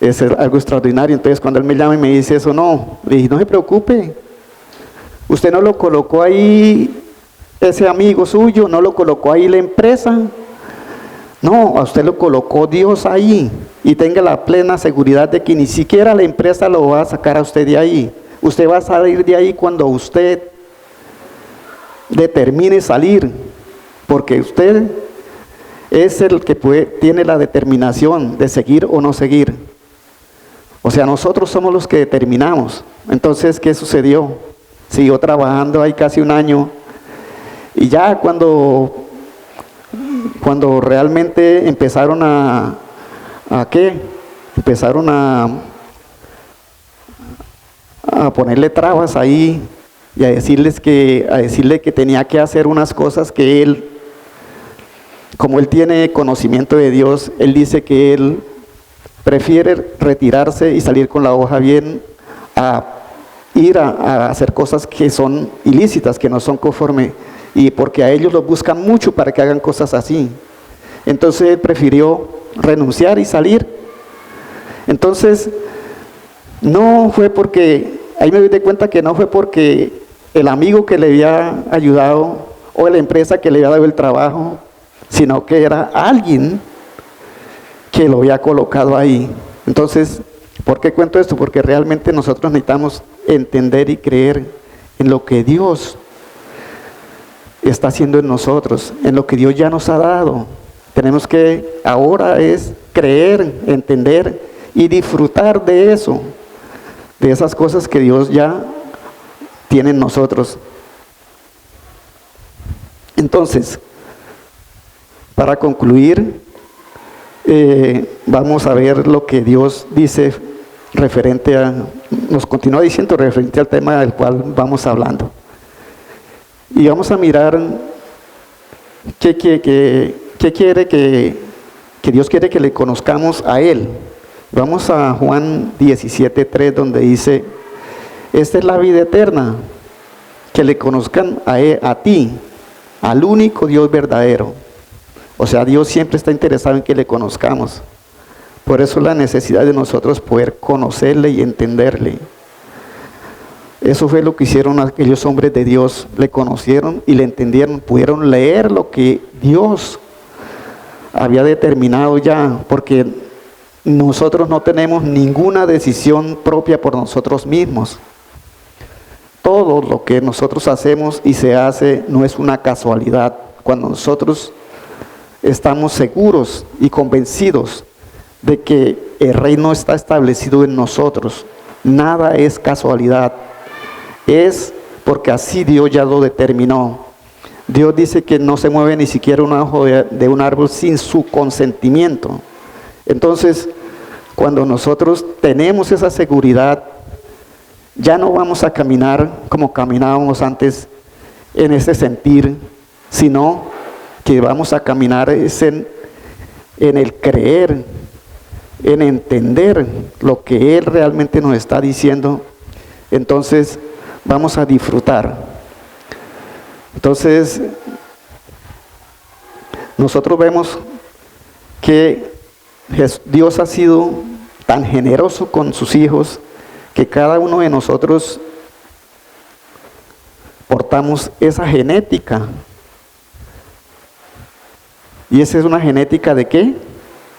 Es algo extraordinario. Entonces cuando él me llama y me dice eso, no, le dije, no se preocupe, usted no lo colocó ahí ese amigo suyo, no lo colocó ahí la empresa, no, a usted lo colocó Dios ahí, y tenga la plena seguridad de que ni siquiera la empresa lo va a sacar a usted de ahí. Usted va a salir de ahí cuando usted determine salir, porque usted es el que tiene la determinación de seguir o no seguir. O sea, nosotros somos los que determinamos. Entonces, ¿qué sucedió? Siguió trabajando ahí casi un año, y ya cuando realmente empezaron empezaron a ponerle trabas ahí y a decirle que tenía que hacer unas cosas que él, como él tiene conocimiento de Dios, él dice que él prefiere retirarse y salir con la hoja bien a ir a hacer cosas que son ilícitas, que no son conforme, y porque a ellos los buscan mucho para que hagan cosas así. Entonces él prefirió renunciar y salir. Entonces no fue porque, ahí me doy de cuenta que no fue porque el amigo que le había ayudado o la empresa que le había dado el trabajo, sino que era alguien que lo había colocado ahí. Entonces, ¿por qué cuento esto? Porque realmente nosotros necesitamos entender y creer en lo que Dios está haciendo en nosotros, en lo que Dios ya nos ha dado. Tenemos que ahora es creer, entender y disfrutar de eso, de esas cosas que Dios ya tiene en nosotros. Entonces, para concluir, vamos a ver lo que Dios dice nos continúa diciendo referente al tema del cual vamos hablando. Y vamos a mirar qué quiere que Dios quiere que le conozcamos a Él. Vamos a Juan 17:3, donde dice, esta es la vida eterna, que le conozcan a ti, al único Dios verdadero. O sea, Dios siempre está interesado en que le conozcamos. Por eso la necesidad de nosotros poder conocerle y entenderle. Eso fue lo que hicieron aquellos hombres de Dios, le conocieron y le entendieron, pudieron leer lo que Dios había determinado ya, porque nosotros no tenemos ninguna decisión propia por nosotros mismos. Todo lo que nosotros hacemos y se hace no es una casualidad. Cuando nosotros estamos seguros y convencidos de que el reino está establecido en nosotros, nada es casualidad. Es porque así Dios ya lo determinó. Dios dice que no se mueve ni siquiera un hojo de un árbol sin su consentimiento. Entonces, cuando nosotros tenemos esa seguridad, ya no vamos a caminar como caminábamos antes en ese sentir, sino que vamos a caminar en el creer, en entender lo que Él realmente nos está diciendo. Entonces vamos a disfrutar. Entonces nosotros vemos que Dios ha sido tan generoso con sus hijos que cada uno de nosotros portamos esa genética. ¿Y esa es una genética de qué?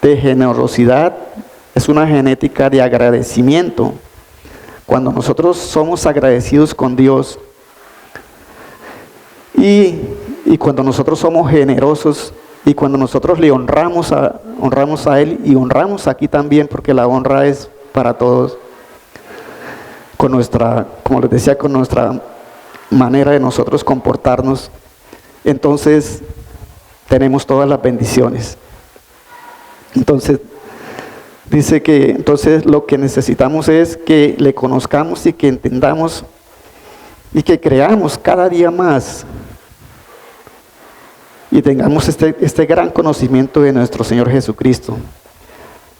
De generosidad, es una genética de agradecimiento. Cuando nosotros somos agradecidos con Dios y cuando nosotros somos generosos y cuando nosotros le honramos a Él y honramos aquí también, porque la honra es para todos, con nuestra, como les decía, con nuestra manera de nosotros comportarnos, entonces tenemos todas las bendiciones. Entonces dice que entonces lo que necesitamos es que le conozcamos y que entendamos y que creamos cada día más y tengamos este gran conocimiento de nuestro Señor Jesucristo,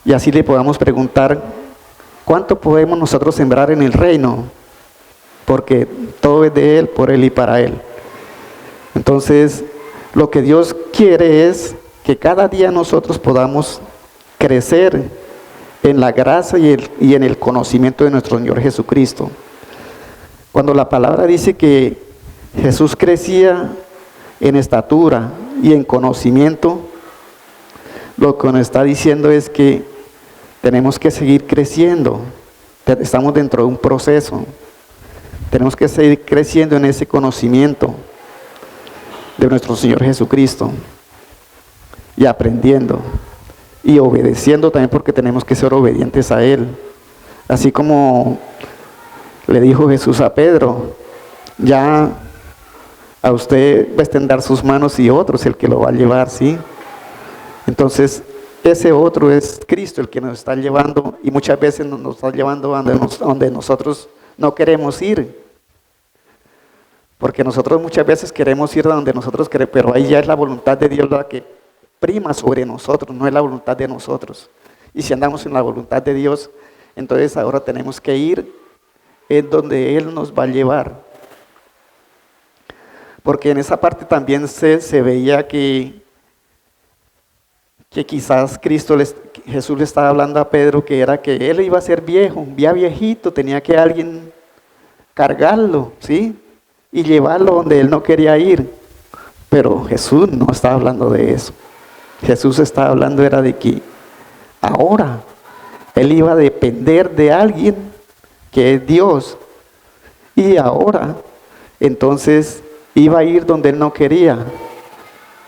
y así le podamos preguntar cuánto podemos nosotros sembrar en el reino, porque todo es de Él, por Él y para Él. Entonces lo que Dios quiere es que cada día nosotros podamos crecer en la gracia y en el conocimiento de nuestro Señor Jesucristo. Cuando la palabra dice que Jesús crecía en estatura y en conocimiento, lo que nos está diciendo es que tenemos que seguir creciendo. Estamos dentro de un proceso. Tenemos que seguir creciendo en ese conocimiento de nuestro Señor Jesucristo y aprendiendo y obedeciendo también, porque tenemos que ser obedientes a Él. Así como le dijo Jesús a Pedro, ya a usted va a extender sus manos y otro es el que lo va a llevar, ¿sí? Entonces, ese otro es Cristo el que nos está llevando, y muchas veces nos está llevando donde nosotros no queremos ir. Porque nosotros muchas veces queremos ir donde nosotros queremos, pero ahí ya es la voluntad de Dios la que prima sobre nosotros, no es la voluntad de nosotros. Y si andamos en la voluntad de Dios, entonces ahora tenemos que ir en donde Él nos va a llevar. Porque en esa parte también se veía que quizás Jesús le estaba hablando a Pedro que era que él iba a ser viejo, ya viejito, tenía que alguien cargarlo, ¿sí? Y llevarlo donde él no quería ir. Pero Jesús no estaba hablando de eso. Jesús estaba hablando era de que ahora él iba a depender de alguien que es Dios. Y ahora, entonces, iba a ir donde él no quería,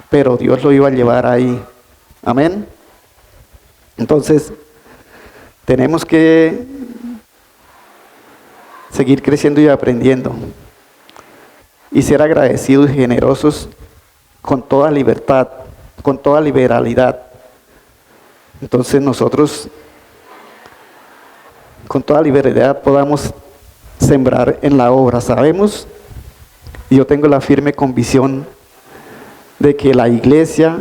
pero Dios lo iba a llevar ahí. Amén. Entonces, tenemos que seguir creciendo y aprendiendo y ser agradecidos y generosos con toda libertad, con toda liberalidad. Entonces nosotros con toda liberalidad podamos sembrar en la obra. Sabemos, y yo tengo la firme convicción de que la iglesia,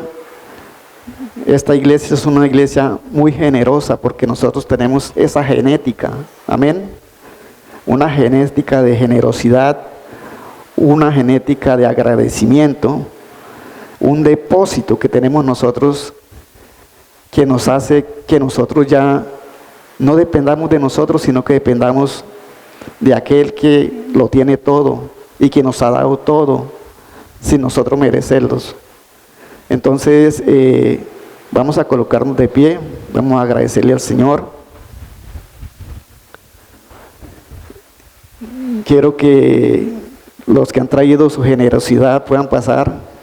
esta iglesia es una iglesia muy generosa, porque nosotros tenemos esa genética, amén, una genética de generosidad, una genética de agradecimiento, un depósito que tenemos nosotros que nos hace que nosotros ya no dependamos de nosotros, sino que dependamos de aquel que lo tiene todo y que nos ha dado todo sin nosotros merecerlos. Entonces, vamos a colocarnos de pie, vamos a agradecerle al Señor. Quiero que los que han traído su generosidad puedan pasar.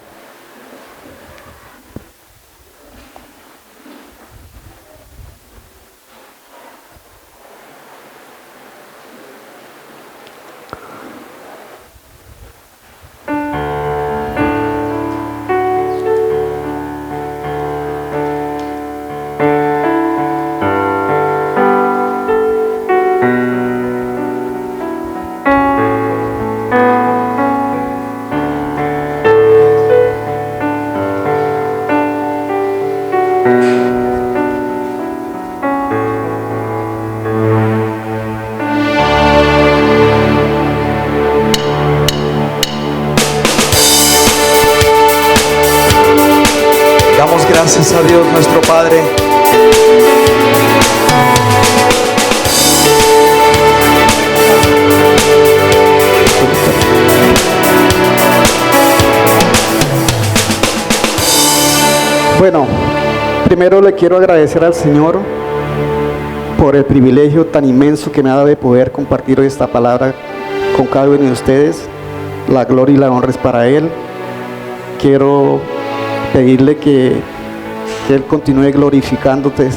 Gracias a Dios nuestro Padre. Bueno, primero le quiero agradecer al Señor por el privilegio tan inmenso que me ha dado de poder compartir hoy esta palabra con cada uno de ustedes. La gloria y la honra es para Él. Quiero pedirle que Él continúe glorificándose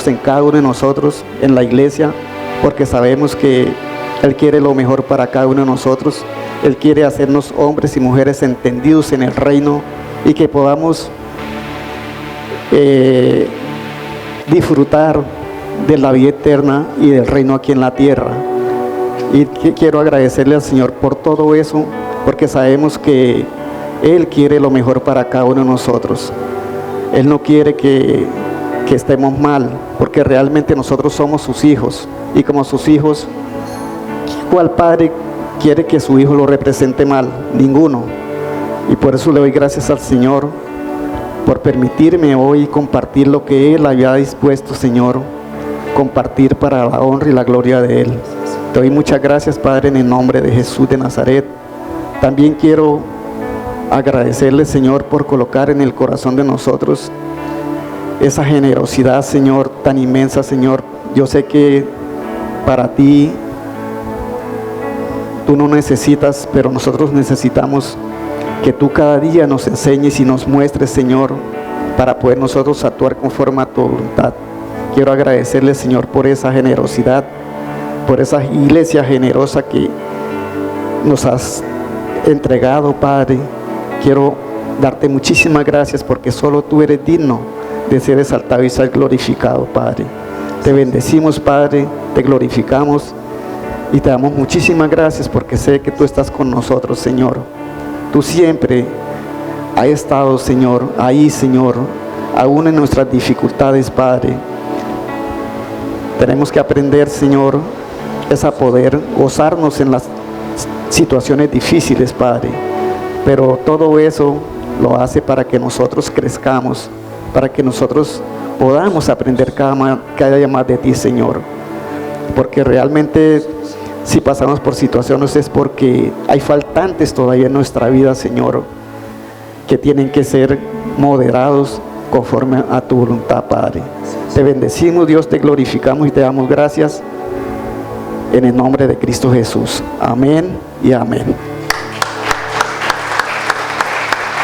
en cada uno de nosotros, en la iglesia, porque sabemos que Él quiere lo mejor para cada uno de nosotros. Él quiere hacernos hombres y mujeres entendidos en el reino y que podamos disfrutar de la vida eterna y del reino aquí en la tierra. Y quiero agradecerle al Señor por todo eso, porque sabemos que Él quiere lo mejor para cada uno de nosotros. Él no quiere que estemos mal, porque realmente nosotros somos sus hijos, y como sus hijos, ¿cuál padre quiere que su hijo lo represente mal? Ninguno. Y por eso le doy gracias al Señor por permitirme hoy compartir lo que Él había dispuesto, Señor, compartir para la honra y la gloria de Él. Te doy muchas gracias, Padre, en el nombre de Jesús de Nazaret. También quiero agradecerle, Señor, por colocar en el corazón de nosotros esa generosidad, Señor, tan inmensa, Señor. Yo sé que para ti tú no necesitas, pero nosotros necesitamos que tú cada día nos enseñes y nos muestres, Señor, para poder nosotros actuar conforme a tu voluntad. Quiero agradecerle, Señor, por esa generosidad, por esa iglesia generosa que nos has entregado, Padre. Quiero darte muchísimas gracias porque solo tú eres digno de ser exaltado y ser glorificado, Padre. Te bendecimos, Padre, te glorificamos y te damos muchísimas gracias porque sé que tú estás con nosotros, Señor. Tú siempre has estado, Señor, ahí, Señor, aún en nuestras dificultades, Padre. Tenemos que aprender, Señor, es a poder gozarnos en las situaciones difíciles, Padre. Pero todo eso lo hace para que nosotros crezcamos, para que nosotros podamos aprender cada día más de ti, Señor. Porque realmente si pasamos por situaciones es porque hay faltantes todavía en nuestra vida, Señor, que tienen que ser moderados conforme a tu voluntad, Padre. Te bendecimos, Dios, te glorificamos y te damos gracias en el nombre de Cristo Jesús. Amén y amén.